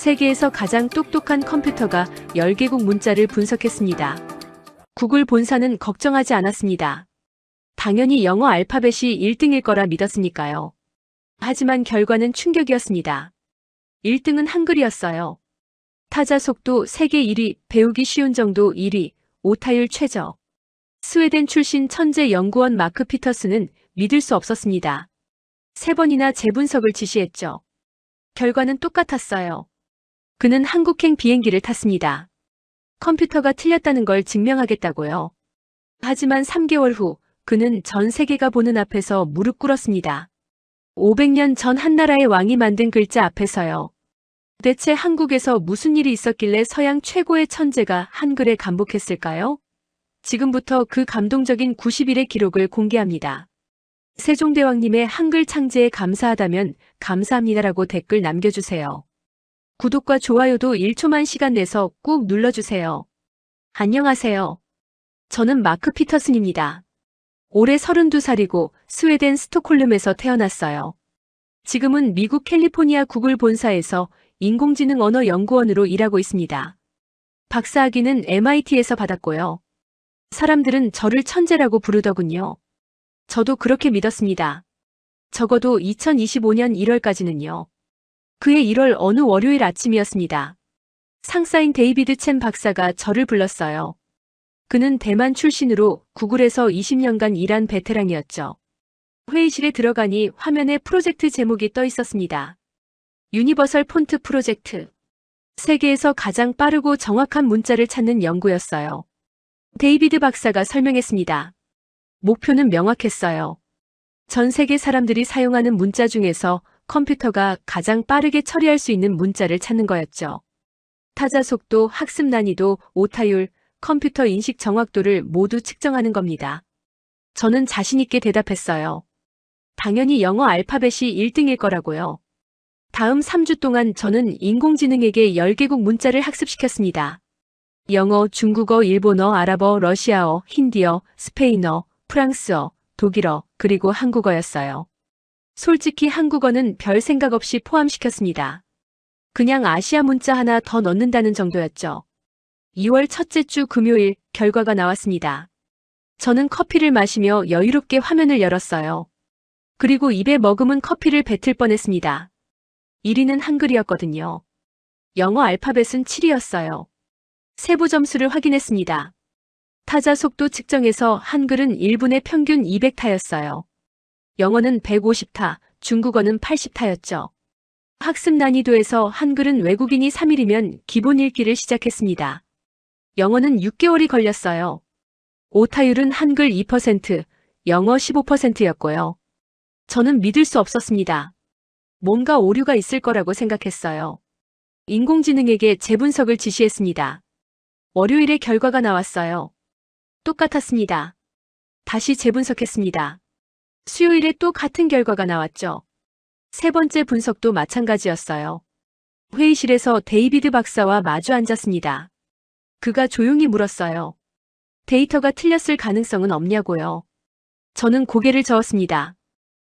세계에서 가장 똑똑한 컴퓨터가 10개국 문자를 분석했습니다. 구글 본사는 걱정하지 않았습니다. 당연히 영어 알파벳이 1등일 거라 믿었으니까요. 하지만 결과는 충격이었습니다. 1등은 한글이었어요. 타자 속도 세계 1위, 배우기 쉬운 정도 1위, 오타율 최저. 스웨덴 출신 천재 연구원 마크 피터스는 믿을 수 없었습니다. 3번이나 재분석을 지시했죠. 결과는 똑같았어요. 그는 한국행 비행기를 탔습니다. 컴퓨터가 틀렸다는 걸 증명하겠다고요. 하지만 3개월 후 그는 전 세계가 보는 앞에서 무릎 꿇었습니다. 500년 전 한나라의 왕이 만든 글자 앞에서요. 대체 한국에서 무슨 일이 있었길래 서양 최고의 천재가 한글에 감복했을까요? 지금부터 그 감동적인 90일의 기록을 공개합니다. 세종대왕님의 한글 창제에 감사하다면 감사합니다라고 댓글 남겨주세요. 구독과 좋아요도 1초만 시간 내서 꾹 눌러주세요. 안녕하세요. 저는 마크 피터슨입니다. 올해 32살이고 스웨덴 스톡홀름에서 태어났어요. 지금은 미국 캘리포니아 구글 본사에서 인공지능 언어 연구원으로 일하고 있습니다. 박사학위는 MIT에서 받았고요. 사람들은 저를 천재라고 부르더군요. 저도 그렇게 믿었습니다. 적어도 2025년 1월까지는요. 그해 1월 어느 월요일 아침이었습니다. 상사인 데이비드 첸 박사가 저를 불렀어요. 그는 대만 출신으로 구글에서 20년간 일한 베테랑이었죠. 회의실에 들어가니 화면에 프로젝트 제목이 떠 있었습니다. 유니버설 폰트 프로젝트. 세계에서 가장 빠르고 정확한 문자를 찾는 연구였어요. 데이비드 박사가 설명했습니다. 목표는 명확했어요. 전 세계 사람들이 사용하는 문자 중에서 컴퓨터가 가장 빠르게 처리할 수 있는 문자를 찾는 거였죠. 타자 속도, 학습 난이도, 오타율, 컴퓨터 인식 정확도를 모두 측정하는 겁니다. 저는 자신 있게 대답했어요. 당연히 영어 알파벳이 1등일 거라고요. 다음 3주 동안 저는 인공지능에게 10개국 문자를 학습시켰습니다. 영어, 중국어, 일본어, 아랍어, 러시아어, 힌디어, 스페인어, 프랑스어, 독일어, 그리고 한국어였어요. 솔직히 한국어는 별 생각 없이 포함시켰습니다. 그냥 아시아 문자 하나 더 넣는다는 정도였죠. 2월 첫째 주 금요일 결과가 나왔습니다. 저는 커피를 마시며 여유롭게 화면을 열었어요. 그리고 입에 머금은 커피를 뱉을 뻔했습니다. 1위는 한글이었거든요. 영어 알파벳은 7위였어요. 세부 점수를 확인했습니다. 타자 속도 측정에서 한글은 1분에 평균 200타였어요. 영어는 150타, 중국어는 80타였죠. 학습 난이도에서 한글은 외국인이 3일이면 기본 읽기를 시작했습니다. 영어는 6개월이 걸렸어요. 오타율은 한글 2%, 영어 15%였고요. 저는 믿을 수 없었습니다. 뭔가 오류가 있을 거라고 생각했어요. 인공지능에게 재분석을 지시했습니다. 월요일에 결과가 나왔어요. 똑같았습니다. 다시 재분석했습니다. 수요일에 또 같은 결과가 나왔죠. 세 번째 분석도 마찬가지였어요. 회의실에서 데이비드 박사와 마주 앉았습니다. 그가 조용히 물었어요. 데이터가 틀렸을 가능성은 없냐고요. 저는 고개를 저었습니다.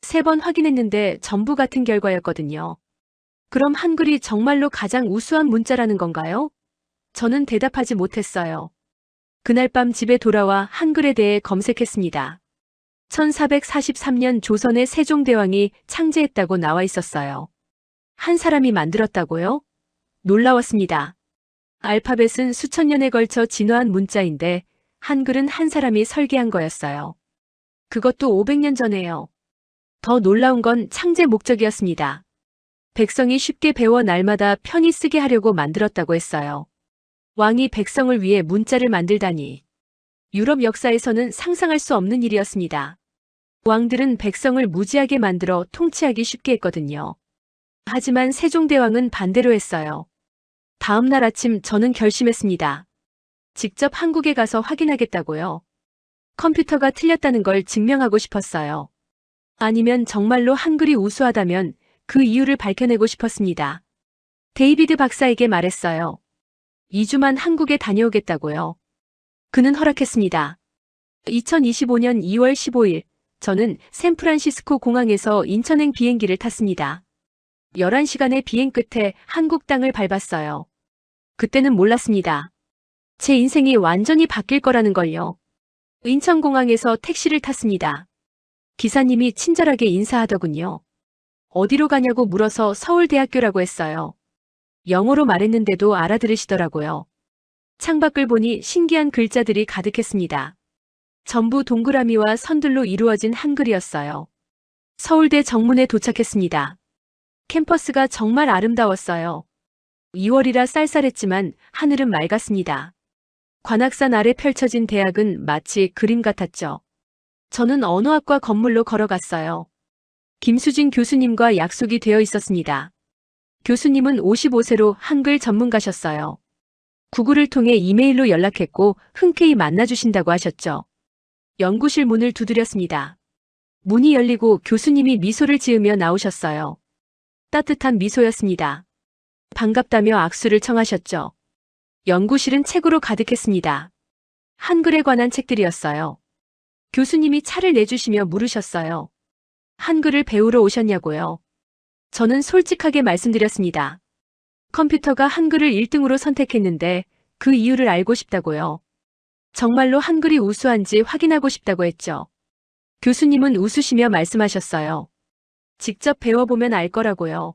3번 확인했는데 전부 같은 결과였거든요. 그럼 한글이 정말로 가장 우수한 문자라는 건가요? 저는 대답하지 못했어요. 그날 밤 집에 돌아와 한글에 대해 검색했습니다. 1443년 조선의 세종대왕이 창제했다고 나와 있었어요. 한 사람이 만들었다고요? 놀라웠습니다. 알파벳은 수천 년에 걸쳐 진화한 문자인데 한글은 한 사람이 설계한 거였어요. 그것도 500년 전에요. 더 놀라운 건 창제 목적이었습니다. 백성이 쉽게 배워 날마다 편히 쓰게 하려고 만들었다고 했어요. 왕이 백성을 위해 문자를 만들다니. 유럽 역사에서는 상상할 수 없는 일이었습니다. 왕들은 백성을 무지하게 만들어 통치하기 쉽게 했거든요. 하지만 세종대왕은 반대로 했어요. 다음 날 아침 저는 결심했습니다. 직접 한국에 가서 확인하겠다고요. 컴퓨터가 틀렸다는 걸 증명하고 싶었어요. 아니면 정말로 한글이 우수하다면 그 이유를 밝혀내고 싶었습니다. 데이비드 박사에게 말했어요. 2주만 한국에 다녀오겠다고요. 그는 허락했습니다. 2025년 2월 15일, 저는 샌프란시스코 공항에서 인천행 비행기를 탔습니다. 11시간의 비행 끝에 한국 땅을 밟았어요. 그때는 몰랐습니다. 제 인생이 완전히 바뀔 거라는 걸요. 인천공항에서 택시를 탔습니다. 기사님이 친절하게 인사하더군요. 어디로 가냐고 물어서 서울대학교라고 했어요. 영어로 말했는데도 알아들으시더라고요. 창밖을 보니 신기한 글자들이 가득했습니다. 전부 동그라미와 선들로 이루어진 한글이었어요. 서울대 정문에 도착했습니다. 캠퍼스가 정말 아름다웠어요. 2월이라 쌀쌀했지만 하늘은 맑았습니다. 관악산 아래 펼쳐진 대학은 마치 그림 같았죠. 저는 언어학과 건물로 걸어갔어요. 김수진 교수님과 약속이 되어 있었습니다. 교수님은 55세로 한글 전문가셨어요. 구글을 통해 이메일로 연락했고 흔쾌히 만나주신다고 하셨죠. 연구실 문을 두드렸습니다. 문이 열리고 교수님이 미소를 지으며 나오셨어요. 따뜻한 미소였습니다. 반갑다며 악수를 청하셨죠. 연구실은 책으로 가득했습니다. 한글에 관한 책들이었어요. 교수님이 차를 내주시며 물으셨어요. 한글을 배우러 오셨냐고요. 저는 솔직하게 말씀드렸습니다. 컴퓨터가 한글을 1등으로 선택했는데 그 이유를 알고 싶다고요. 정말로 한글이 우수한지 확인하고 싶다고 했죠. 교수님은 웃으시며 말씀하셨어요. 직접 배워보면 알 거라고요.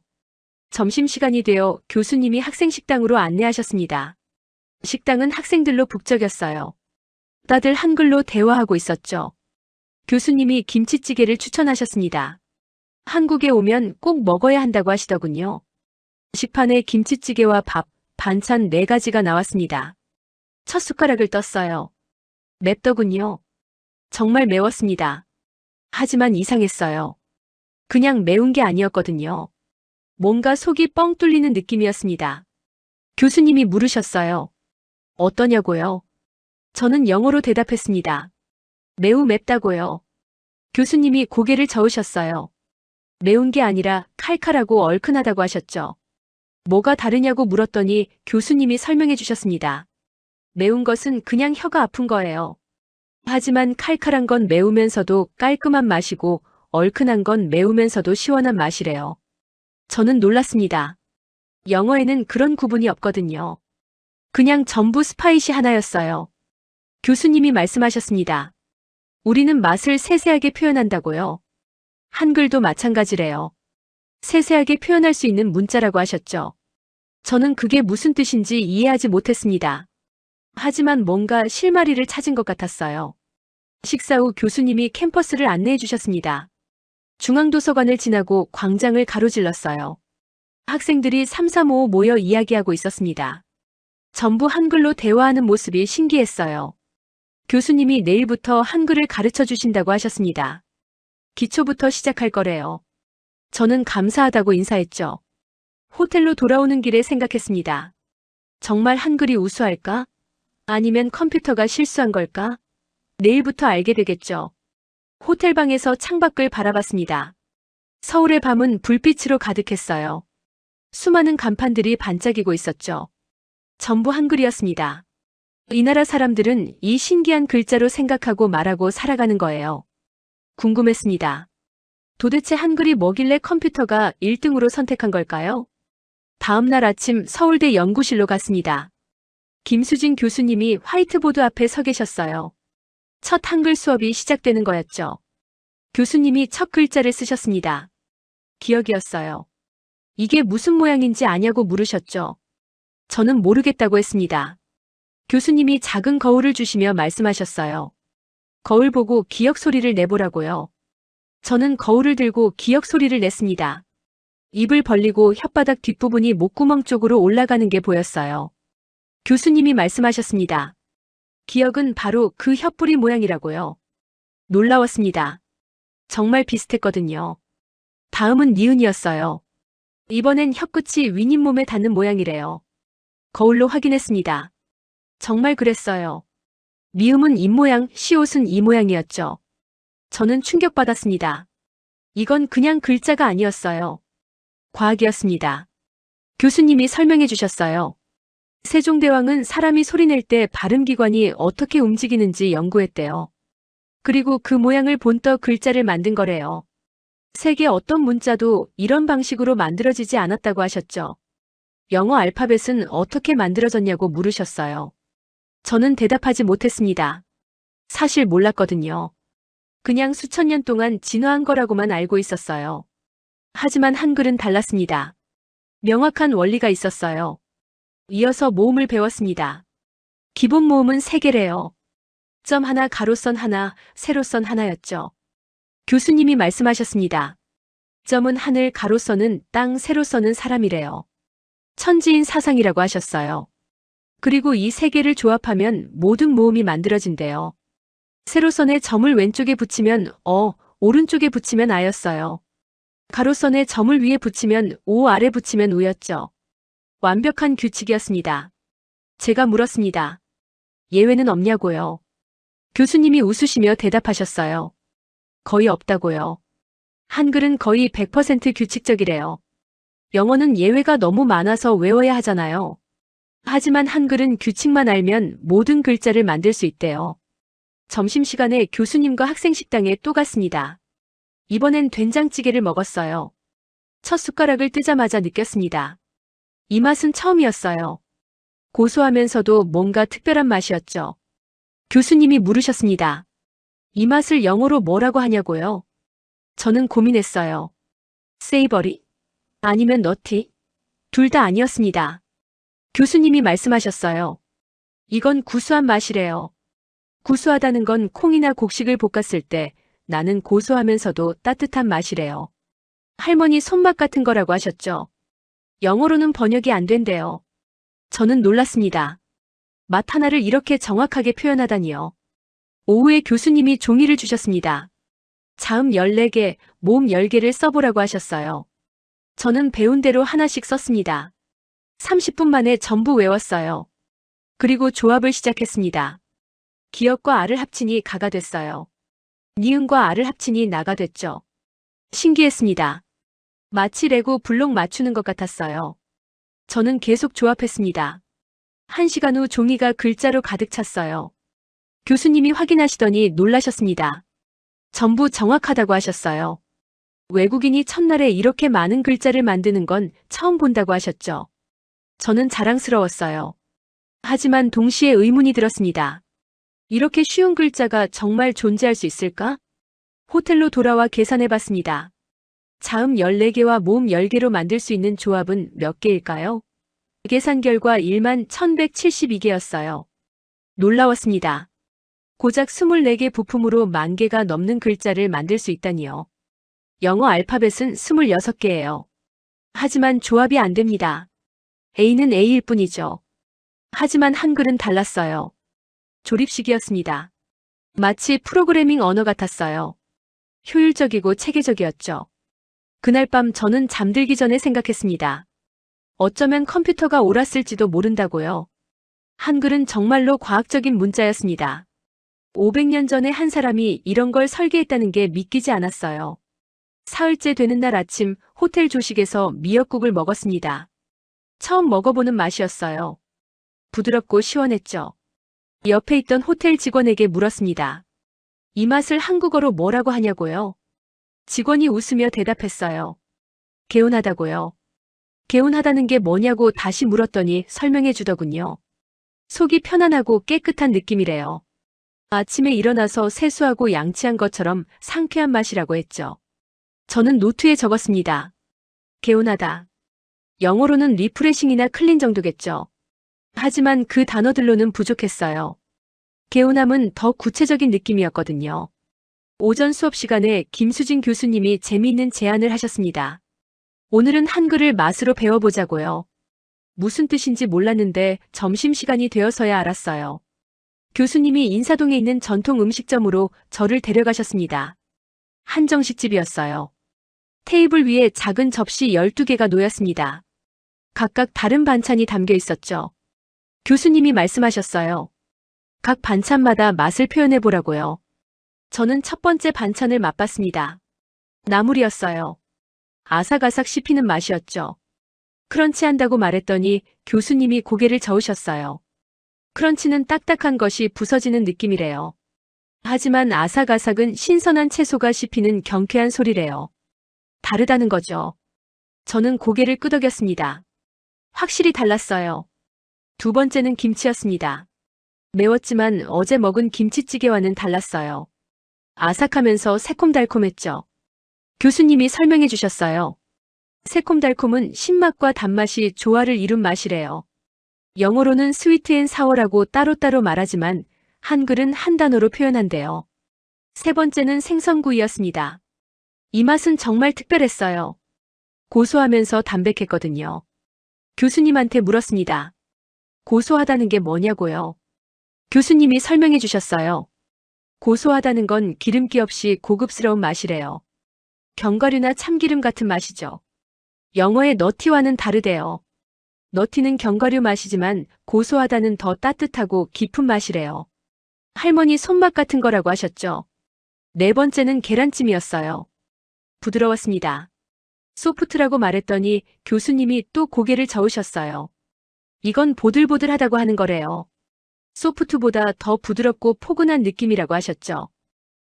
점심시간이 되어 교수님이 학생 식당으로 안내하셨습니다. 식당은 학생들로 북적였어요. 다들 한글로 대화하고 있었죠. 교수님이 김치찌개를 추천하셨습니다. 한국에 오면 꼭 먹어야 한다고 하시더군요. 식판에 김치찌개와 밥, 반찬 4가지가 나왔습니다. 첫 숟가락을 떴어요. 맵더군요. 정말 매웠습니다. 하지만 이상했어요. 그냥 매운 게 아니었거든요. 뭔가 속이 뻥 뚫리는 느낌이었습니다. 교수님이 물으셨어요. 어떠냐고요? 저는 영어로 대답했습니다. 매우 맵다고요. 교수님이 고개를 저으셨어요. 매운 게 아니라 칼칼하고 얼큰하다고 하셨죠. 뭐가 다르냐고 물었더니 교수님이 설명해 주셨습니다. 매운 것은 그냥 혀가 아픈 거예요. 하지만 칼칼한 건 매우면서도 깔끔한 맛이고 얼큰한 건 매우면서도 시원한 맛이래요. 저는 놀랐습니다. 영어에는 그런 구분이 없거든요. 그냥 전부 스파이시 하나였어요. 교수님이 말씀하셨습니다. 우리는 맛을 세세하게 표현한다고요. 한글도 마찬가지래요. 세세하게 표현할 수 있는 문자라고 하셨죠. 저는 그게 무슨 뜻인지 이해하지 못했습니다. 하지만 뭔가 실마리를 찾은 것 같았어요. 식사 후 교수님이 캠퍼스를 안내해 주셨습니다. 중앙도서관을 지나고 광장을 가로질렀어요. 학생들이 삼삼오오 모여 이야기하고 있었습니다. 전부 한글로 대화하는 모습이 신기했어요. 교수님이 내일부터 한글을 가르쳐 주신다고 하셨습니다. 기초부터 시작할 거래요. 저는 감사하다고 인사했죠. 호텔로 돌아오는 길에 생각했습니다. 정말 한글이 우수할까? 아니면 컴퓨터가 실수한 걸까? 내일부터 알게 되겠죠. 호텔방에서 창밖을 바라봤습니다. 서울의 밤은 불빛으로 가득했어요. 수많은 간판들이 반짝이고 있었죠. 전부 한글이었습니다. 이 나라 사람들은 이 신기한 글자로 생각하고 말하고 살아가는 거예요. 궁금했습니다. 도대체 한글이 뭐길래 컴퓨터가 1등으로 선택한 걸까요? 다음 날 아침 서울대 연구실로 갔습니다. 김수진 교수님이 화이트보드 앞에 서 계셨어요. 첫 한글 수업이 시작되는 거였죠. 교수님이 첫 글자를 쓰셨습니다. 기억이었어요. 이게 무슨 모양인지 아냐고 물으셨죠. 저는 모르겠다고 했습니다. 교수님이 작은 거울을 주시며 말씀하셨어요. 거울 보고 기억 소리를 내보라고요. 저는 거울을 들고 기억 소리를 냈습니다. 입을 벌리고 혓바닥 뒷부분이 목구멍 쪽으로 올라가는 게 보였어요. 교수님이 말씀하셨습니다. 기억은 바로 그 혀뿌리 모양이라고요. 놀라웠습니다. 정말 비슷했거든요. 다음은 니은이었어요. 이번엔 혀끝이 윗잇몸에 닿는 모양이래요. 거울로 확인했습니다. 정말 그랬어요. 미음은 입모양, 시옷은 이 모양이었죠. 저는 충격받았습니다. 이건 그냥 글자가 아니었어요. 과학이었습니다. 교수님이 설명해 주셨어요. 세종대왕은 사람이 소리낼 때 발음기관이 어떻게 움직이는지 연구했대요. 그리고 그 모양을 본떠 글자를 만든 거래요. 세계 어떤 문자도 이런 방식으로 만들어지지 않았다고 하셨죠. 영어 알파벳은 어떻게 만들어졌냐고 물으셨어요. 저는 대답하지 못했습니다. 사실 몰랐거든요. 그냥 수천 년 동안 진화한 거라고만 알고 있었어요. 하지만 한글은 달랐습니다. 명확한 원리가 있었어요. 이어서 모음을 배웠습니다. 기본 모음은 3개래요. 점 하나, 가로선 하나, 세로선 하나였죠. 교수님이 말씀하셨습니다. 점은 하늘, 가로선은 땅, 세로선은 사람이래요. 천지인 사상이라고 하셨어요. 그리고 이 3개를 조합하면 모든 모음이 만들어진대요. 세로선에 점을 왼쪽에 붙이면 오른쪽에 붙이면 아였어요. 가로선에 점을 위에 붙이면 오, 아래 붙이면 우였죠. 완벽한 규칙이었습니다. 제가 물었습니다. 예외는 없냐고요. 교수님이 웃으시며 대답하셨어요. 거의 없다고요. 한글은 거의 100% 규칙적이래요. 영어는 예외가 너무 많아서 외워야 하잖아요. 하지만 한글은 규칙만 알면 모든 글자를 만들 수 있대요. 점심시간에 교수님과 학생 식당에 또 갔습니다. 이번엔 된장찌개를 먹었어요. 첫 숟가락을 뜨자마자 느꼈습니다. 이 맛은 처음이었어요. 고소하면서도 뭔가 특별한 맛이었죠. 교수님이 물으셨습니다. 이 맛을 영어로 뭐라고 하냐고요? 저는 고민했어요. 세이버리? 아니면 너티? 둘 다 아니었습니다. 교수님이 말씀하셨어요. 이건 구수한 맛이래요. 구수하다는 건 콩이나 곡식을 볶았을 때 나는 고소하면서도 따뜻한 맛이래요. 할머니 손맛 같은 거라고 하셨죠. 영어로는 번역이 안 된대요. 저는 놀랐습니다. 맛 하나를 이렇게 정확하게 표현하다니요. 오후에 교수님이 종이를 주셨습니다. 자음 14개, 모음 10개를 써보라고 하셨어요. 저는 배운 대로 하나씩 썼습니다. 30분 만에 전부 외웠어요. 그리고 조합을 시작했습니다. 기역과 아를 합치니 가가 됐어요. 니은과 아를 합치니 나가 됐죠. 신기했습니다. 마치 레고 블록 맞추는 것 같았어요. 저는 계속 조합했습니다. 1시간 후 종이가 글자로 가득 찼어요. 교수님이 확인하시더니 놀라셨습니다. 전부 정확하다고 하셨어요. 외국인이 첫날에 이렇게 많은 글자를 만드는 건 처음 본다고 하셨죠. 저는 자랑스러웠어요. 하지만 동시에 의문이 들었습니다. 이렇게 쉬운 글자가 정말 존재할 수 있을까? 호텔로 돌아와 계산해봤습니다. 자음 14개와 모음 10개로 만들 수 있는 조합은 몇 개일까요? 계산 결과 11,172개였어요. 놀라웠습니다. 고작 24개 부품으로 10,000개가 넘는 글자를 만들 수 있다니요. 영어 알파벳은 26개예요. 하지만 조합이 안 됩니다. A는 A일 뿐이죠. 하지만 한글은 달랐어요. 조립식이었습니다. 마치 프로그래밍 언어 같았어요. 효율적이고 체계적이었죠. 그날 밤 저는 잠들기 전에 생각했습니다. 어쩌면 컴퓨터가 옳았을지도 모른다고요. 한글은 정말로 과학적인 문자였습니다. 500년 전에 한 사람이 이런 걸 설계했다는 게 믿기지 않았어요. 사흘째 되는 날 아침 호텔 조식에서 미역국을 먹었습니다. 처음 먹어보는 맛이었어요. 부드럽고 시원했죠. 옆에 있던 호텔 직원에게 물었습니다. 이 맛을 한국어로 뭐라고 하냐고요? 직원이 웃으며 대답했어요. 개운하다고요. 개운하다는 게 뭐냐고 다시 물었더니 설명해 주더군요. 속이 편안하고 깨끗한 느낌이래요. 아침에 일어나서 세수하고 양치한 것처럼 상쾌한 맛이라고 했죠. 저는 노트에 적었습니다. 개운하다. 영어로는 리프레싱이나 클린 정도겠죠. 하지만 그 단어들로는 부족했어요. 개운함은 더 구체적인 느낌이었거든요. 오전 수업 시간에 김수진 교수님이 재미있는 제안을 하셨습니다. 오늘은 한글을 맛으로 배워보자고요. 무슨 뜻인지 몰랐는데 점심시간이 되어서야 알았어요. 교수님이 인사동에 있는 전통 음식점으로 저를 데려가셨습니다. 한정식집이었어요. 테이블 위에 작은 접시 12개가 놓였습니다. 각각 다른 반찬이 담겨 있었죠. 교수님이 말씀하셨어요. 각 반찬마다 맛을 표현해보라고요. 저는 첫 번째 반찬을 맛봤습니다. 나물이었어요. 아삭아삭 씹히는 맛이었죠. 크런치한다고 말했더니 교수님이 고개를 저으셨어요. 크런치는 딱딱한 것이 부서지는 느낌이래요. 하지만 아삭아삭은 신선한 채소가 씹히는 경쾌한 소리래요. 다르다는 거죠. 저는 고개를 끄덕였습니다. 확실히 달랐어요. 두 번째는 김치였습니다. 매웠지만 어제 먹은 김치찌개와는 달랐어요. 아삭하면서 새콤달콤했죠. 교수님이 설명해 주셨어요. 새콤달콤은 신맛과 단맛이 조화를 이룬 맛이래요. 영어로는 스위트 앤 사워라고 따로따로 말하지만 한글은 한 단어로 표현한대요. 세 번째는 생선구이였습니다. 이 맛은 정말 특별했어요. 고소하면서 담백했거든요. 교수님한테 물었습니다. 고소하다는 게 뭐냐고요? 교수님이 설명해 주셨어요. 고소하다는 건 기름기 없이 고급스러운 맛이래요. 견과류나 참기름 같은 맛이죠. 영어의 너티와는 다르대요. 너티는 견과류 맛이지만 고소하다는 더 따뜻하고 깊은 맛이래요. 할머니 손맛 같은 거라고 하셨죠. 네 번째는 계란찜이었어요. 부드러웠습니다. 소프트라고 말했더니 교수님이 또 고개를 저으셨어요. 이건 보들보들하다고 하는 거래요. 소프트보다 더 부드럽고 포근한 느낌이라고 하셨죠.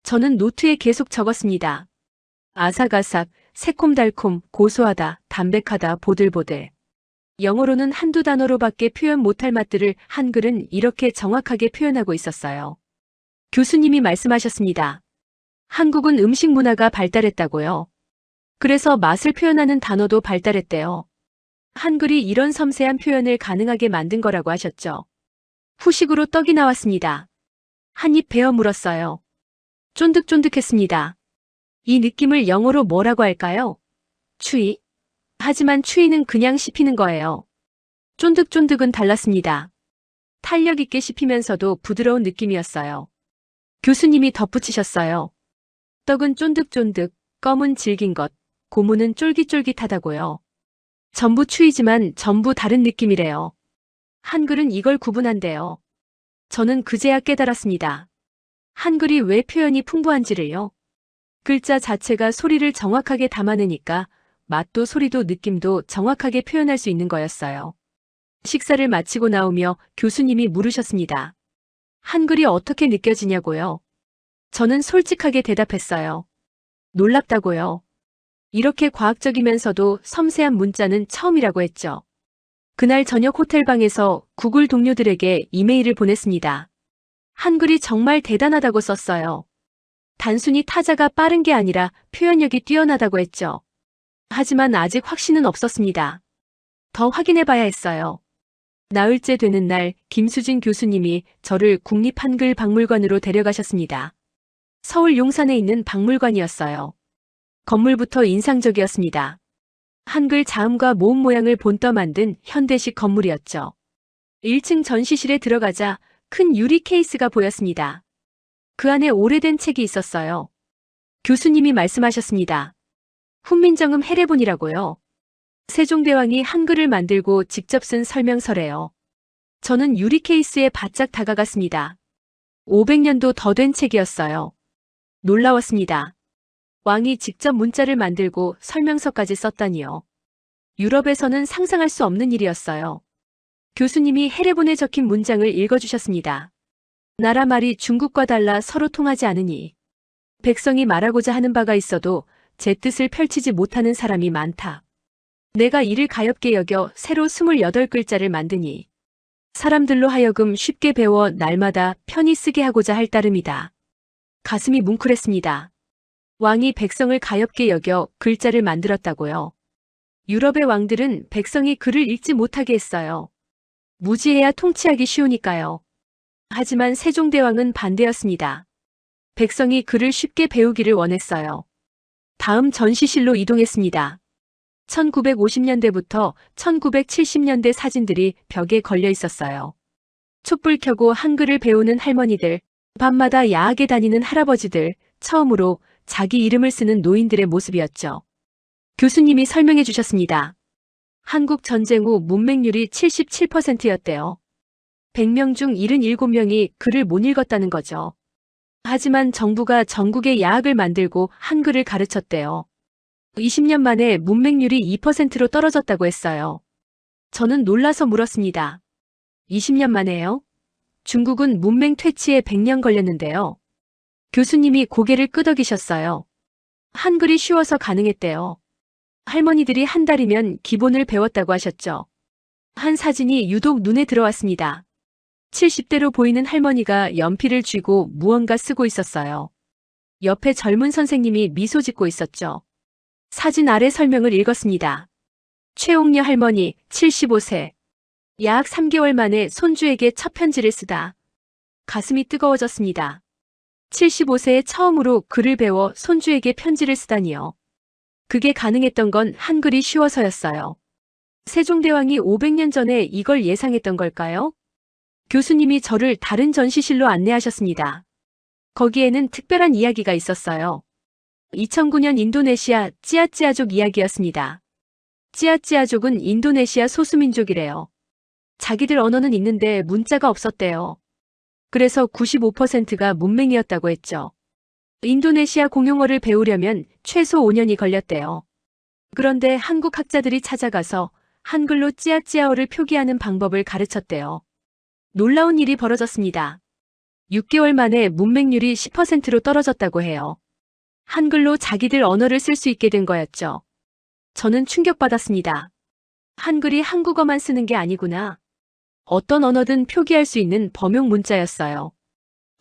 저는 노트에 계속 적었습니다. 아삭아삭, 새콤달콤, 고소하다, 담백하다, 보들보들. 영어로는 한두 단어로밖에 표현 못할 맛들을 한글은 이렇게 정확하게 표현하고 있었어요. 교수님이 말씀하셨습니다. 한국은 음식 문화가 발달했다고요. 그래서 맛을 표현하는 단어도 발달했대요. 한글이 이런 섬세한 표현을 가능하게 만든 거라고 하셨죠. 후식으로 떡이 나왔습니다. 한 입 베어 물었어요. 쫀득쫀득했습니다. 이 느낌을 영어로 뭐라고 할까요? 추위? 하지만 추위는 그냥 씹히는 거예요. 쫀득쫀득은 달랐습니다. 탄력 있게 씹히면서도 부드러운 느낌이었어요. 교수님이 덧붙이셨어요. 떡은 쫀득쫀득, 껌은 질긴 것, 고무는 쫄깃쫄깃하다고요. 전부 추위지만 전부 다른 느낌이래요. 한글은 이걸 구분한대요. 저는 그제야 깨달았습니다. 한글이 왜 표현이 풍부한지를요. 글자 자체가 소리를 정확하게 담아내니까 맛도 소리도 느낌도 정확하게 표현할 수 있는 거였어요. 식사를 마치고 나오며 교수님이 물으셨습니다. 한글이 어떻게 느껴지냐고요? 저는 솔직하게 대답했어요. 놀랍다고요. 이렇게 과학적이면서도 섬세한 문자는 처음이라고 했죠. 그날 저녁 호텔방에서 구글 동료들에게 이메일을 보냈습니다. 한글이 정말 대단하다고 썼어요. 단순히 타자가 빠른 게 아니라 표현력이 뛰어나다고 했죠. 하지만 아직 확신은 없었습니다. 더 확인해 봐야 했어요. 나흘째 되는 날 김수진 교수님이 저를 국립한글박물관으로 데려가셨습니다. 서울 용산에 있는 박물관이었어요. 건물부터 인상적이었습니다. 한글 자음과 모음 모양을 본떠 만든 현대식 건물이었죠. 1층 전시실에 들어가자 큰 유리 케이스가 보였습니다. 그 안에 오래된 책이 있었어요. 교수님이 말씀하셨습니다. 훈민정음 해례본이라고요. 세종대왕이 한글을 만들고 직접 쓴 설명서래요. 저는 유리 케이스에 바짝 다가갔습니다. 500년도 더 된 책이었어요. 놀라웠습니다. 왕이 직접 문자를 만들고 설명서까지 썼다니요. 유럽에서는 상상할 수 없는 일이었어요. 교수님이 해례본에 적힌 문장을 읽어주셨습니다. 나라 말이 중국과 달라 서로 통하지 않으니 백성이 말하고자 하는 바가 있어도 제 뜻을 펼치지 못하는 사람이 많다. 내가 이를 가엾게 여겨 새로 28글자를 만드니 사람들로 하여금 쉽게 배워 날마다 편히 쓰게 하고자 할 따름이다. 가슴이 뭉클했습니다. 왕이 백성을 가엾게 여겨 글자를 만들었다고요. 유럽의 왕들은 백성이 글을 읽지 못하게 했어요. 무지해야 통치하기 쉬우니까요. 하지만 세종대왕은 반대였습니다. 백성이 글을 쉽게 배우기를 원했어요. 다음 전시실로 이동했습니다. 1950년대부터 1970년대 사진들이 벽에 걸려 있었어요. 촛불 켜고 한글을 배우는 할머니들, 밤마다 야학에 다니는 할아버지들, 처음으로 자기 이름을 쓰는 노인들의 모습이었죠. 교수님이 설명해 주셨습니다. 한국 전쟁 후 문맹률이 77%였대요. 100명 중 77명이 글을 못 읽었다는 거죠. 하지만 정부가 전국에 야학을 만들고 한글을 가르쳤대요. 20년 만에 문맹률이 2%로 떨어졌다고 했어요. 저는 놀라서 물었습니다. 20년 만에요? 중국은 문맹 퇴치에 100년 걸렸는데요. 교수님이 고개를 끄덕이셨어요. 한글이 쉬워서 가능했대요. 할머니들이 한 달이면 기본을 배웠다고 하셨죠. 한 사진이 유독 눈에 들어왔습니다. 70대로 보이는 할머니가 연필을 쥐고 무언가 쓰고 있었어요. 옆에 젊은 선생님이 미소 짓고 있었죠. 사진 아래 설명을 읽었습니다. 최옥녀 할머니, 75세. 약 3개월 만에 손주에게 첫 편지를 쓰다. 가슴이 뜨거워졌습니다. 75세에 처음으로 글을 배워 손주에게 편지를 쓰다니요. 그게 가능했던 건 한글이 쉬워서였어요. 세종대왕이 500년 전에 이걸 예상했던 걸까요? 교수님이 저를 다른 전시실로 안내하셨습니다. 거기에는 특별한 이야기가 있었어요. 2009년 인도네시아 찌아찌아족 이야기였습니다. 찌아찌아족은 인도네시아 소수민족이래요. 자기들 언어는 있는데 문자가 없었대요. 그래서 95%가 문맹이었다고 했죠. 인도네시아 공용어를 배우려면 최소 5년이 걸렸대요. 그런데 한국 학자들이 찾아가서 한글로 찌아찌아어를 표기하는 방법을 가르쳤대요. 놀라운 일이 벌어졌습니다. 6개월 만에 문맹률이 10%로 떨어졌다고 해요. 한글로 자기들 언어를 쓸 수 있게 된 거였죠. 저는 충격받았습니다. 한글이 한국어만 쓰는 게 아니구나. 어떤 언어든 표기할 수 있는 범용 문자였어요.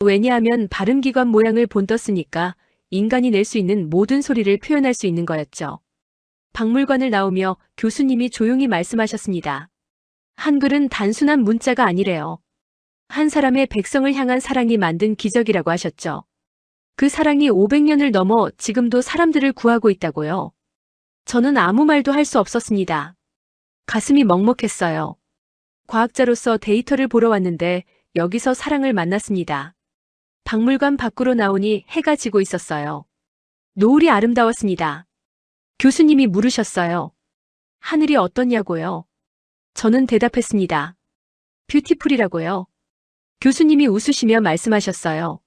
왜냐하면 발음기관 모양을 본떴으니까 인간이 낼 수 있는 모든 소리를 표현할 수 있는 거였죠. 박물관을 나오며 교수님이 조용히 말씀하셨습니다. 한글은 단순한 문자가 아니래요. 한 사람의 백성을 향한 사랑이 만든 기적이라고 하셨죠. 그 사랑이 500년을 넘어 지금도 사람들을 구하고 있다고요. 저는 아무 말도 할 수 없었습니다. 가슴이 먹먹했어요. 과학자로서 데이터를 보러 왔는데 여기서 사랑을 만났습니다. 박물관 밖으로 나오니 해가 지고 있었어요. 노을이 아름다웠습니다. 교수님이 물으셨어요. 하늘이 어떠냐고요? 저는 대답했습니다. 뷰티풀이라고요. 교수님이 웃으시며 말씀하셨어요.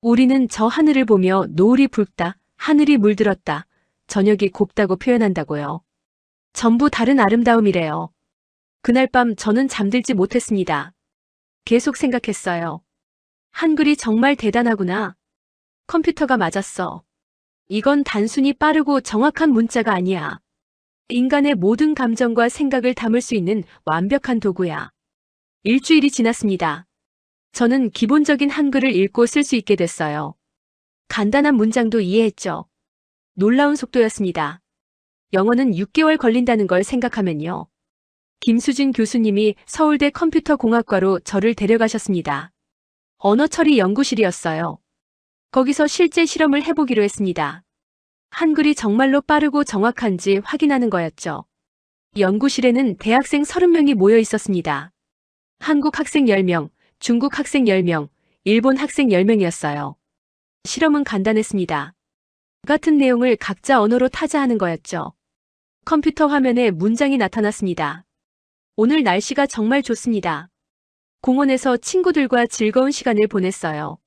우리는 저 하늘을 보며 노을이 붉다, 하늘이 물들었다, 저녁이 곱다고 표현한다고요. 전부 다른 아름다움이래요. 그날 밤 저는 잠들지 못했습니다. 계속 생각했어요. 한글이 정말 대단하구나. 컴퓨터가 맞았어. 이건 단순히 빠르고 정확한 문자가 아니야. 인간의 모든 감정과 생각을 담을 수 있는 완벽한 도구야. 일주일이 지났습니다. 저는 기본적인 한글을 읽고 쓸 수 있게 됐어요. 간단한 문장도 이해했죠. 놀라운 속도였습니다. 영어는 6개월 걸린다는 걸 생각하면요. 김수진 교수님이 서울대 컴퓨터공학과로 저를 데려가셨습니다. 언어처리 연구실이었어요. 거기서 실제 실험을 해보기로 했습니다. 한글이 정말로 빠르고 정확한지 확인하는 거였죠. 연구실에는 대학생 30명이 모여 있었습니다. 한국 학생 10명, 중국 학생 10명, 일본 학생 10명이었어요. 실험은 간단했습니다. 같은 내용을 각자 언어로 타자하는 거였죠. 컴퓨터 화면에 문장이 나타났습니다. 오늘 날씨가 정말 좋습니다. 공원에서 친구들과 즐거운 시간을 보냈어요.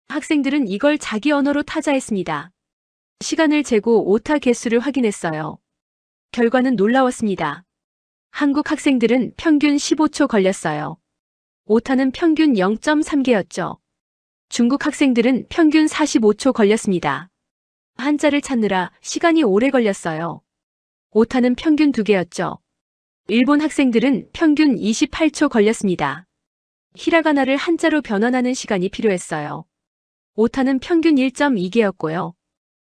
학생들은 이걸 자기 언어로 타자했습니다. 시간을 재고 오타 개수를 확인했어요. 결과는 놀라웠습니다. 한국 학생들은 평균 15초 걸렸어요. 오타는 평균 0.3개였죠. 중국 학생들은 평균 45초 걸렸습니다. 한자를 찾느라 시간이 오래 걸렸어요. 오타는 평균 2개였죠. 일본 학생들은 평균 28초 걸렸습니다. 히라가나를 한자로 변환하는 시간이 필요했어요. 오타는 평균 1.2개였고요.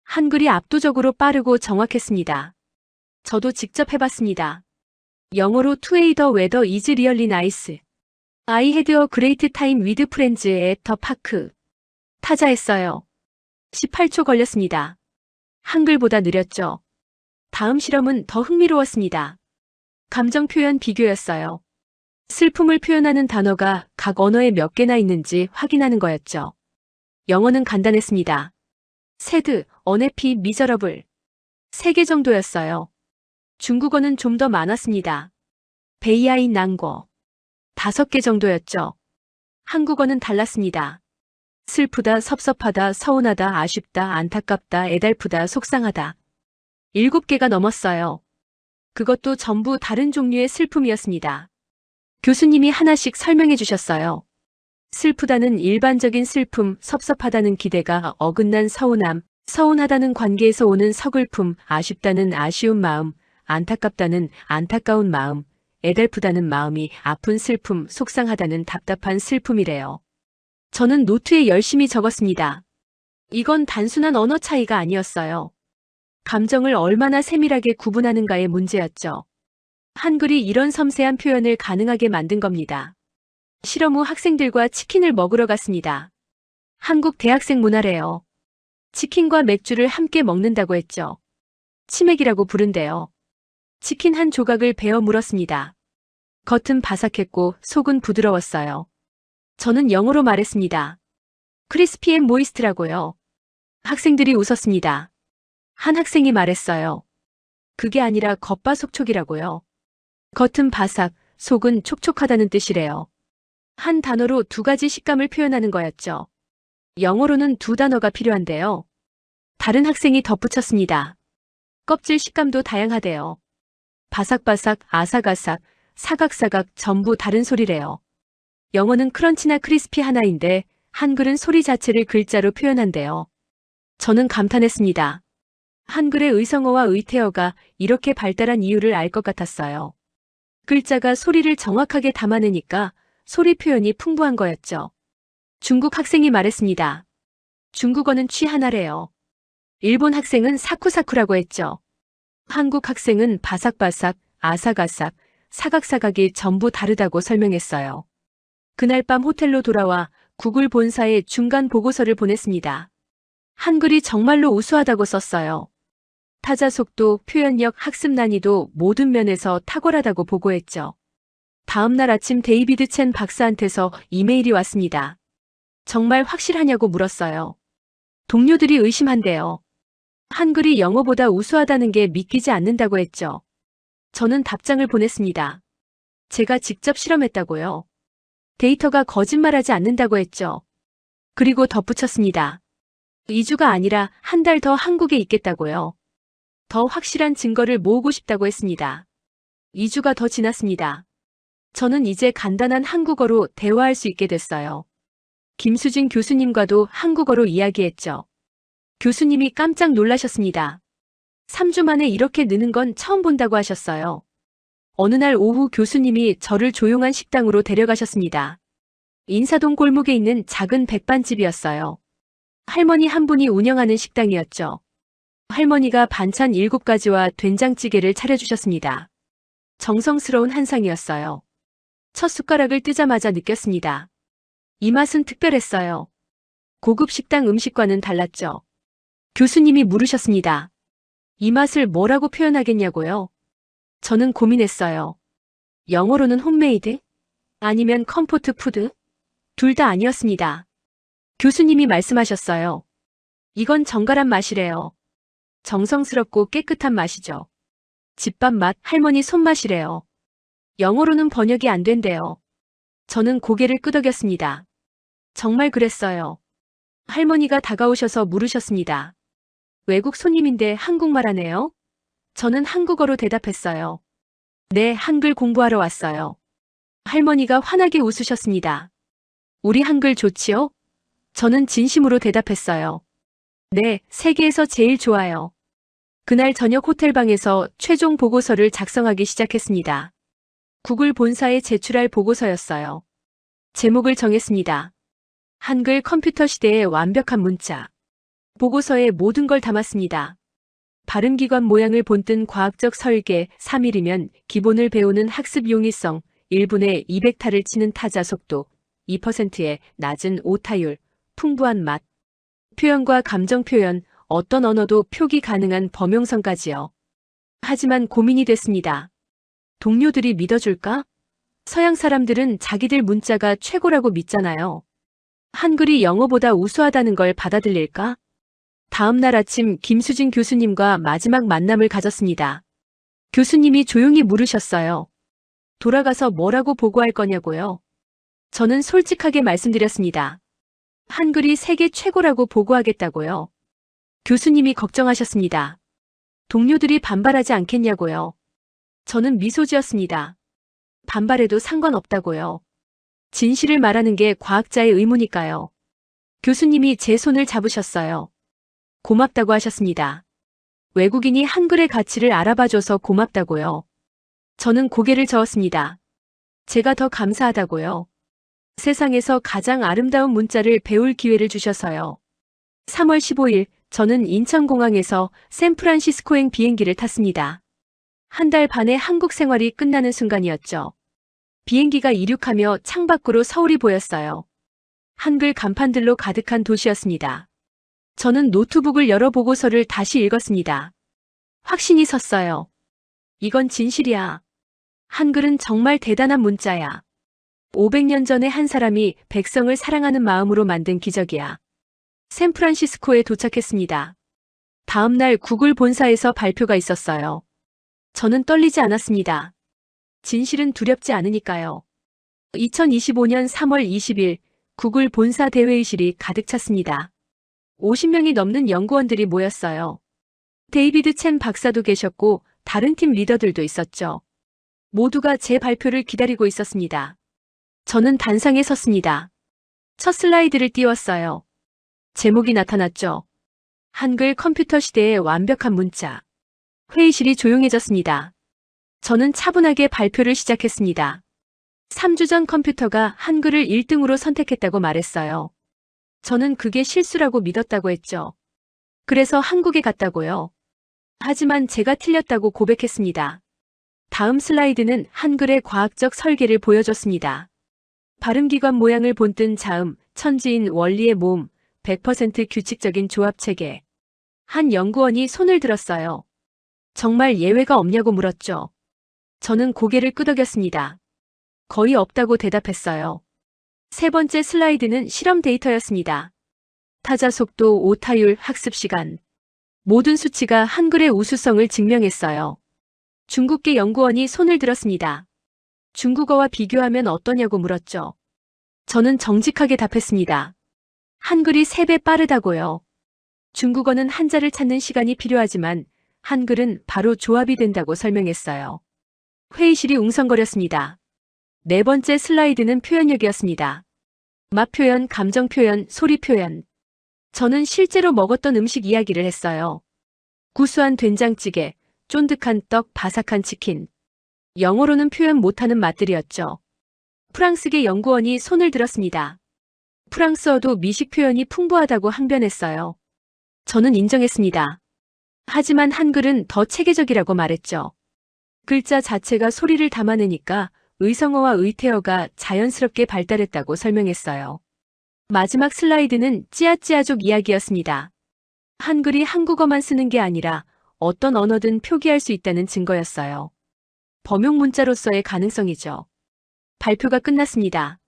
한글이 압도적으로 빠르고 정확했습니다. 저도 직접 해봤습니다. 영어로 Today the weather is really nice. I had a great time with friends at the park. 타자했어요. 18초 걸렸습니다. 한글보다 느렸죠. 다음 실험은 더 흥미로웠습니다. 감정 표현 비교였어요. 슬픔을 표현하는 단어가 각 언어에 몇 개나 있는지 확인하는 거였죠. 영어는 간단했습니다. 새드, 언해피, 미저러블. 3개 정도였어요. 중국어는 좀 더 많았습니다. 베이아인 난거. 5개 정도였죠. 한국어는 달랐습니다. 슬프다, 섭섭하다, 서운하다, 아쉽다, 안타깝다, 애달프다, 속상하다. 7개가 넘었어요. 그것도 전부 다른 종류의 슬픔이었습니다. 교수님이 하나씩 설명해 주셨어요. 슬프다는 일반적인 슬픔, 섭섭하다는 기대가 어긋난 서운함, 서운하다는 관계에서 오는 서글픔, 아쉽다는 아쉬운 마음, 안타깝다는 안타까운 마음, 애달프다는 마음이 아픈 슬픔, 속상하다는 답답한 슬픔이래요. 저는 노트에 열심히 적었습니다. 이건 단순한 언어 차이가 아니었어요. 감정을 얼마나 세밀하게 구분하는가의 문제였죠. 한글이 이런 섬세한 표현을 가능하게 만든 겁니다. 실험 후 학생들과 치킨을 먹으러 갔습니다. 한국 대학생 문화래요. 치킨과 맥주를 함께 먹는다고 했죠. 치맥이라고 부른대요. 치킨 한 조각을 베어 물었습니다. 겉은 바삭했고 속은 부드러웠어요. 저는 영어로 말했습니다. 크리스피 앤 모이스트라고요. 학생들이 웃었습니다. 한 학생이 말했어요. 그게 아니라 겉바속촉이라고요. 겉은 바삭, 속은 촉촉하다는 뜻이래요. 한 단어로 두 가지 식감을 표현하는 거였죠. 영어로는 두 단어가 필요한데요. 다른 학생이 덧붙였습니다. 껍질 식감도 다양하대요. 바삭바삭, 아삭아삭, 사각사각 전부 다른 소리래요. 영어는 크런치나 크리스피 하나인데 한글은 소리 자체를 글자로 표현한대요. 저는 감탄했습니다. 한글의 의성어와 의태어가 이렇게 발달한 이유를 알 것 같았어요. 글자가 소리를 정확하게 담아내니까 소리 표현이 풍부한 거였죠. 중국 학생이 말했습니다. 중국어는 취 하나래요. 일본 학생은 사쿠사쿠라고 했죠. 한국 학생은 바삭바삭, 아삭아삭, 사각사각이 전부 다르다고 설명했어요. 그날 밤 호텔로 돌아와 구글 본사에 중간 보고서를 보냈습니다. 한글이 정말로 우수하다고 썼어요. 타자 속도, 표현력, 학습 난이도 모든 면에서 탁월하다고 보고했죠. 다음 날 아침 데이비드 첸 박사한테서 이메일이 왔습니다. 정말 확실하냐고 물었어요. 동료들이 의심한대요. 한글이 영어보다 우수하다는 게 믿기지 않는다고 했죠. 저는 답장을 보냈습니다. 제가 직접 실험했다고요. 데이터가 거짓말하지 않는다고 했죠. 그리고 덧붙였습니다. 2주가 아니라 한 달 더 한국에 있겠다고요. 더 확실한 증거를 모으고 싶다고 했습니다. 2주가 더 지났습니다. 저는 이제 간단한 한국어로 대화할 수 있게 됐어요. 김수진 교수님과도 한국어로 이야기했죠. 교수님이 깜짝 놀라셨습니다. 3주 만에 이렇게 느는 건 처음 본다고 하셨어요. 어느 날 오후 교수님이 저를 조용한 식당으로 데려가셨습니다. 인사동 골목에 있는 작은 백반집이었어요. 할머니 한 분이 운영하는 식당이었죠. 할머니가 반찬 7가지와 된장찌개를 차려주셨습니다. 정성스러운 한상이었어요. 첫 숟가락을 뜨자마자 느꼈습니다. 이 맛은 특별했어요. 고급 식당 음식과는 달랐죠. 교수님이 물으셨습니다. 이 맛을 뭐라고 표현하겠냐고요? 저는 고민했어요. 영어로는 홈메이드? 아니면 컴포트 푸드? 둘 다 아니었습니다. 교수님이 말씀하셨어요. 이건 정갈한 맛이래요. 정성스럽고 깨끗한 맛이죠. 집밥 맛, 할머니 손맛이래요. 영어로는 번역이 안 된대요. 저는 고개를 끄덕였습니다. 정말 그랬어요. 할머니가 다가오셔서 물으셨습니다. 외국 손님인데 한국말 하네요? 저는 한국어로 대답했어요. 네, 한글 공부하러 왔어요. 할머니가 환하게 웃으셨습니다. 우리 한글 좋지요? 저는 진심으로 대답했어요. 네, 세계에서 제일 좋아요. 그날 저녁 호텔방에서 최종 보고서를 작성하기 시작했습니다. 구글 본사에 제출할 보고서였어요. 제목을 정했습니다. 한글 컴퓨터 시대의 완벽한 문자. 보고서에 모든 걸 담았습니다. 발음기관 모양을 본뜬 과학적 설계, 3일이면 기본을 배우는 학습 용이성, 1분에 200타를 치는 타자 속도, 2%의 낮은 오타율, 풍부한 맛, 표현과 감정 표현, 어떤 언어도 표기 가능한 범용성까지요. 하지만 고민이 됐습니다. 동료들이 믿어줄까? 서양 사람들은 자기들 문자가 최고라고 믿잖아요. 한글이 영어보다 우수하다는 걸 받아들일까? 다음 날 아침 김수진 교수님과 마지막 만남을 가졌습니다. 교수님이 조용히 물으셨어요. 돌아가서 뭐라고 보고할 거냐고요? 저는 솔직하게 말씀드렸습니다. 한글이 세계 최고라고 보고하겠다고요. 교수님이 걱정하셨습니다. 동료들이 반발하지 않겠냐고요. 저는 미소 지었습니다. 반발해도 상관없다고요. 진실을 말하는 게 과학자의 의무니까요. 교수님이 제 손을 잡으셨어요. 고맙다고 하셨습니다. 외국인이 한글의 가치를 알아봐줘서 고맙다고요. 저는 고개를 저었습니다. 제가 더 감사하다고요. 세상에서 가장 아름다운 문자를 배울 기회를 주셔서요. 3월 15일, 저는 인천공항에서 샌프란시스코행 비행기를 탔습니다. 한 달 반의 한국 생활이 끝나는 순간이었죠. 비행기가 이륙하며 창밖으로 서울이 보였어요. 한글 간판들로 가득한 도시였습니다. 저는 노트북을 열어 보고서를 다시 읽었습니다. 확신이 섰어요. 이건 진실이야. 한글은 정말 대단한 문자야. 500년 전에 한 사람이 백성을 사랑하는 마음으로 만든 기적이야. 샌프란시스코에 도착했습니다. 다음 날 구글 본사에서 발표가 있었어요. 저는 떨리지 않았습니다. 진실은 두렵지 않으니까요. 2025년 3월 20일 구글 본사 대회의실이 가득 찼습니다. 50명이 넘는 연구원들이 모였어요. 데이비드 첸 박사도 계셨고 다른 팀 리더들도 있었죠. 모두가 제 발표를 기다리고 있었습니다. 저는 단상에 섰습니다. 첫 슬라이드를 띄웠어요. 제목이 나타났죠. 한글 컴퓨터 시대의 완벽한 문자. 회의실이 조용해졌습니다. 저는 차분하게 발표를 시작했습니다. 3주 전 컴퓨터가 한글을 1등으로 선택했다고 말했어요. 저는 그게 실수라고 믿었다고 했죠. 그래서 한국에 갔다고요. 하지만 제가 틀렸다고 고백했습니다. 다음 슬라이드는 한글의 과학적 설계를 보여줬습니다. 발음기관 모양을 본뜬 자음, 천지인 원리의 모음, 100% 규칙적인 조합체계. 한 연구원이 손을 들었어요. 정말 예외가 없냐고 물었죠. 저는 고개를 끄덕였습니다. 거의 없다고 대답했어요. 세 번째 슬라이드는 실험 데이터였습니다. 타자 속도, 오타율, 학습 시간. 모든 수치가 한글의 우수성을 증명했어요. 중국계 연구원이 손을 들었습니다. 중국어와 비교하면 어떠냐고 물었죠. 저는 정직하게 답했습니다. 한글이 3배 빠르다고요. 중국어는 한자를 찾는 시간이 필요하지만 한글은 바로 조합이 된다고 설명했어요. 회의실이 웅성거렸습니다. 네 번째 슬라이드는 표현력이었습니다. 맛 표현, 감정 표현, 소리 표현. 저는 실제로 먹었던 음식 이야기를 했어요. 구수한 된장찌개, 쫀득한 떡, 바삭한 치킨. 영어로는 표현 못하는 맛들이었죠. 프랑스계 연구원이 손을 들었습니다. 프랑스어도 미식 표현이 풍부하다고 항변했어요. 저는 인정했습니다. 하지만 한글은 더 체계적이라고 말했죠. 글자 자체가 소리를 담아내니까 의성어와 의태어가 자연스럽게 발달했다고 설명했어요. 마지막 슬라이드는 찌아찌아족 이야기였습니다. 한글이 한국어만 쓰는 게 아니라 어떤 언어든 표기할 수 있다는 증거였어요. 범용 문자로서의 가능성이죠. 발표가 끝났습니다.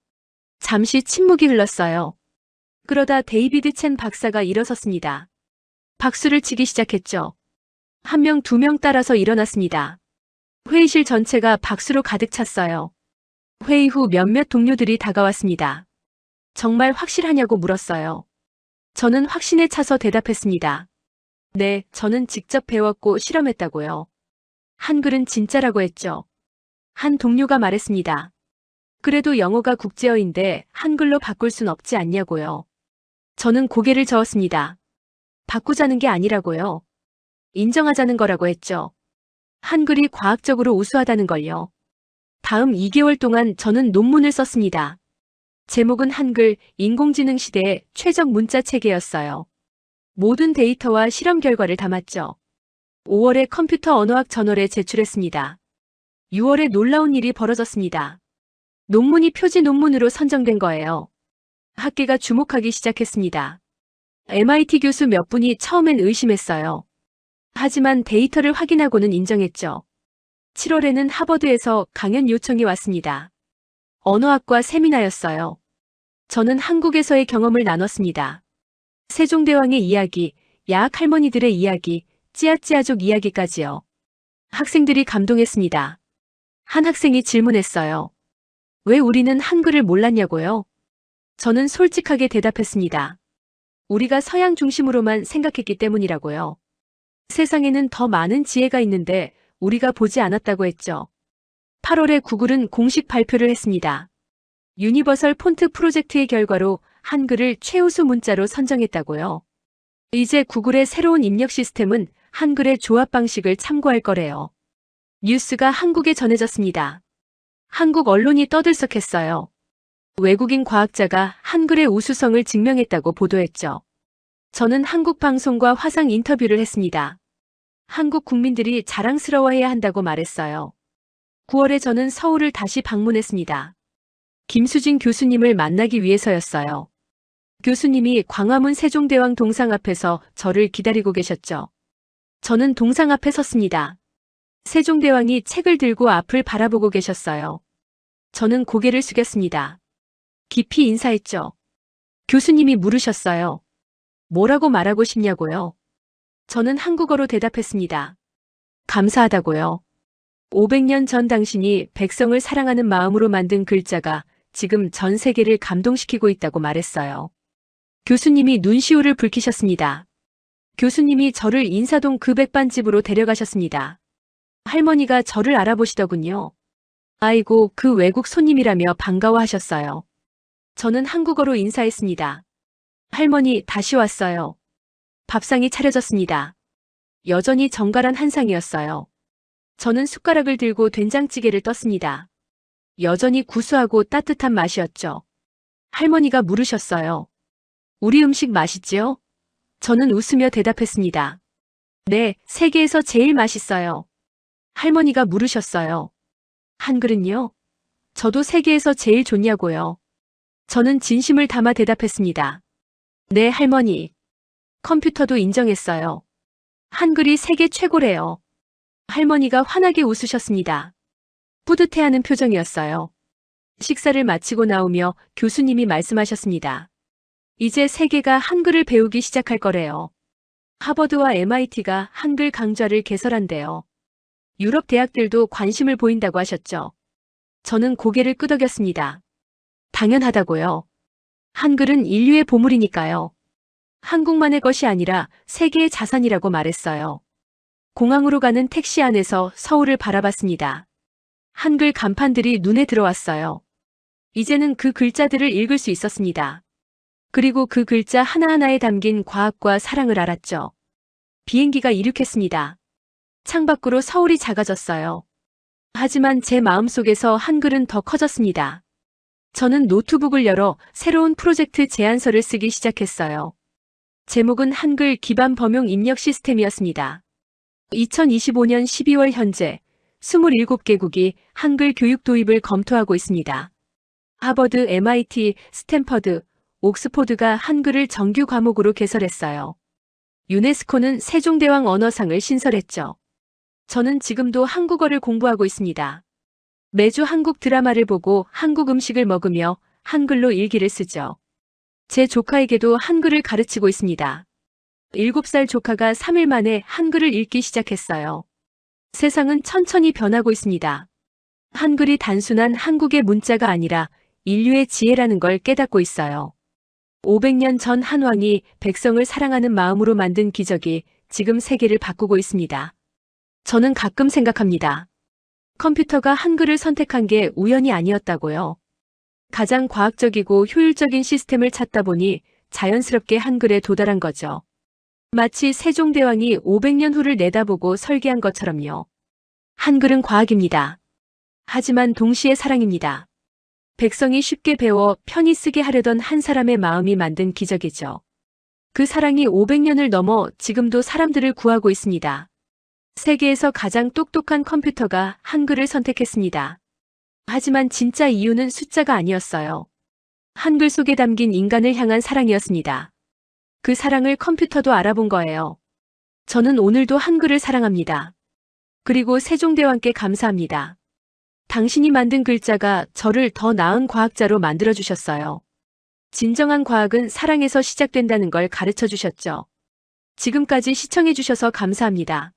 잠시 침묵이 흘렀어요. 그러다 데이비드 첸 박사가 일어섰습니다. 박수를 치기 시작했죠. 한 명, 2명 따라서 일어났습니다. 회의실 전체가 박수로 가득 찼어요. 회의 후 몇몇 동료들이 다가왔습니다. 정말 확실하냐고 물었어요. 저는 확신에 차서 대답했습니다. 네, 저는 직접 배웠고 실험했다고요. 한글은 진짜라고 했죠. 한 동료가 말했습니다. 그래도 영어가 국제어인데 한글로 바꿀 순 없지 않냐고요. 저는 고개를 저었습니다. 바꾸자는 게 아니라고요. 인정하자는 거라고 했죠. 한글이 과학적으로 우수하다는 걸요. 다음 2개월 동안 저는 논문을 썼습니다. 제목은 한글, 인공지능 시대의 최적 문자 체계였어요. 모든 데이터와 실험 결과를 담았죠. 5월에 컴퓨터 언어학 저널에 제출했습니다. 6월에 놀라운 일이 벌어졌습니다. 논문이 표지 논문으로 선정된 거예요. 학계가 주목하기 시작했습니다. MIT 교수 몇 분이 처음엔 의심했어요. 하지만 데이터를 확인하고는 인정했죠. 7월에는 하버드에서 강연 요청이 왔습니다. 언어학과 세미나였어요. 저는 한국에서의 경험을 나눴습니다. 세종대왕의 이야기, 야학 할머니들의 이야기, 찌아찌아족 이야기까지요. 학생들이 감동했습니다. 한 학생이 질문했어요. 왜 우리는 한글을 몰랐냐고요? 저는 솔직하게 대답했습니다. 우리가 서양 중심으로만 생각했기 때문이라고요. 세상에는 더 많은 지혜가 있는데 우리가 보지 않았다고 했죠. 8월에 구글은 공식 발표를 했습니다. 유니버설 폰트 프로젝트의 결과로 한글을 최우수 문자로 선정했다고요. 이제 구글의 새로운 입력 시스템은 한글의 조합 방식을 참고할 거래요. 뉴스가 한국에 전해졌습니다. 한국 언론이 떠들썩했어요. 외국인 과학자가 한글의 우수성을 증명했다고 보도했죠. 저는 한국 방송과 화상 인터뷰를 했습니다. 한국 국민들이 자랑스러워해야 한다고 말했어요. 9월에 저는 서울을 다시 방문했습니다. 김수진 교수님을 만나기 위해서였어요. 교수님이 광화문 세종대왕 동상 앞에서 저를 기다리고 계셨죠. 저는 동상 앞에 섰습니다. 세종대왕이 책을 들고 앞을 바라보고 계셨어요. 저는 고개를 숙였습니다. 깊이 인사했죠. 교수님이 물으셨어요. 뭐라고 말하고 싶냐고요? 저는 한국어로 대답했습니다. 감사하다고요. 500년 전 당신이 백성을 사랑하는 마음으로 만든 글자가 지금 전 세계를 감동시키고 있다고 말했어요. 교수님이 눈시울을 붉히셨습니다. 교수님이 저를 인사동 그 백반집으로 데려가셨습니다. 할머니가 저를 알아보시더군요. 아이고, 그 외국 손님이라며 반가워하셨어요. 저는 한국어로 인사했습니다. 할머니, 다시 왔어요. 밥상이 차려졌습니다. 여전히 정갈한 한상이었어요. 저는 숟가락을 들고 된장찌개를 떴습니다. 여전히 구수하고 따뜻한 맛이었죠. 할머니가 물으셨어요. 우리 음식 맛있지요? 저는 웃으며 대답했습니다. 네, 세계에서 제일 맛있어요. 할머니가 물으셨어요. 한글은요? 저도 세계에서 제일 좋냐고요. 저는 진심을 담아 대답했습니다. 네, 할머니. 컴퓨터도 인정했어요. 한글이 세계 최고래요. 할머니가 환하게 웃으셨습니다. 뿌듯해하는 표정이었어요. 식사를 마치고 나오며 교수님이 말씀하셨습니다. 이제 세계가 한글을 배우기 시작할 거래요. 하버드와 MIT가 한글 강좌를 개설한대요. 유럽 대학들도 관심을 보인다고 하셨죠. 저는 고개를 끄덕였습니다. 당연하다고요. 한글은 인류의 보물이니까요. 한국만의 것이 아니라 세계의 자산이라고 말했어요. 공항으로 가는 택시 안에서 서울을 바라봤습니다. 한글 간판들이 눈에 들어왔어요. 이제는 그 글자들을 읽을 수 있었습니다. 그리고 그 글자 하나하나에 담긴 과학과 사랑을 알았죠. 비행기가 이륙했습니다. 창밖으로 서울이 작아졌어요. 하지만 제 마음속에서 한글은 더 커졌습니다. 저는 노트북을 열어 새로운 프로젝트 제안서를 쓰기 시작했어요. 제목은 한글 기반 범용 입력 시스템이었습니다. 2025년 12월 현재 27개국이 한글 교육 도입을 검토하고 있습니다. 하버드, MIT, 스탠퍼드, 옥스포드가 한글을 정규 과목으로 개설했어요. 유네스코는 세종대왕 언어상을 신설했죠. 저는 지금도 한국어를 공부하고 있습니다. 매주 한국 드라마를 보고 한국 음식을 먹으며 한글로 일기를 쓰죠. 제 조카에게도 한글을 가르치고 있습니다. 7살 조카가 3일 만에 한글을 읽기 시작했어요. 세상은 천천히 변하고 있습니다. 한글이 단순한 한국의 문자가 아니라 인류의 지혜라는 걸 깨닫고 있어요. 500년 전 한왕이 백성을 사랑하는 마음으로 만든 기적이 지금 세계를 바꾸고 있습니다. 저는 가끔 생각합니다. 컴퓨터가 한글을 선택한 게 우연이 아니었다고요. 가장 과학적이고 효율적인 시스템을 찾다 보니 자연스럽게 한글에 도달한 거죠. 마치 세종대왕이 500년 후를 내다보고 설계한 것처럼요. 한글은 과학입니다. 하지만 동시에 사랑입니다. 백성이 쉽게 배워 편히 쓰게 하려던 한 사람의 마음이 만든 기적이죠. 그 사랑이 500년을 넘어 지금도 사람들을 구하고 있습니다. 세계에서 가장 똑똑한 컴퓨터가 한글을 선택했습니다. 하지만 진짜 이유는 숫자가 아니었어요. 한글 속에 담긴 인간을 향한 사랑이었습니다. 그 사랑을 컴퓨터도 알아본 거예요. 저는 오늘도 한글을 사랑합니다. 그리고 세종대왕께 감사합니다. 당신이 만든 글자가 저를 더 나은 과학자로 만들어주셨어요. 진정한 과학은 사랑에서 시작된다는 걸 가르쳐 주셨죠. 지금까지 시청해주셔서 감사합니다.